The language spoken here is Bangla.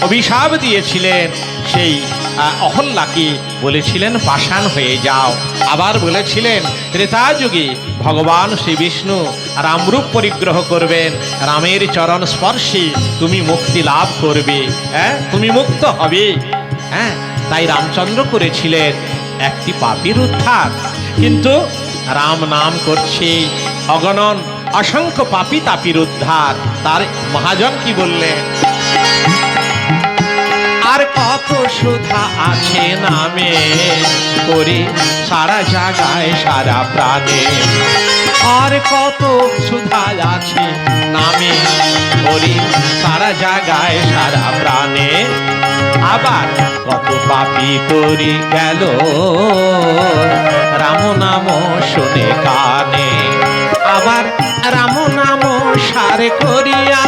অভিশাপ দিয়েছিলেন সেই অহল্যাকে, বলেছিলেন পাষাণ হয়ে যাও। আবার বলেছিলেন ত্রেতা যুগে ভগবান শ্রী বিষ্ণু রামরূপ পরিগ্রহ করবেন, রামের চরণ স্পর্শে তুমি মুক্তি লাভ করবে, তুমি মুক্ত হবে। তাই রামচন্দ্র করেছিলেন একটি পাপীর উদ্ধার। কিন্তু রাম নাম করছে অগণন অসংখ্য পাপী তাপীর উদ্ধার। তার মহাজন কি বললেন? আর কত সুধা আছে নামে করে সারা জায়গায় সারা প্রাণে। আর কত সুধা আছে নামে করে সারা জায়গায় সারা প্রাণে। আবার কত পাপী তরি গেল রাম নাম শুনে কানে। আবার রাম নাম সারে করিয়া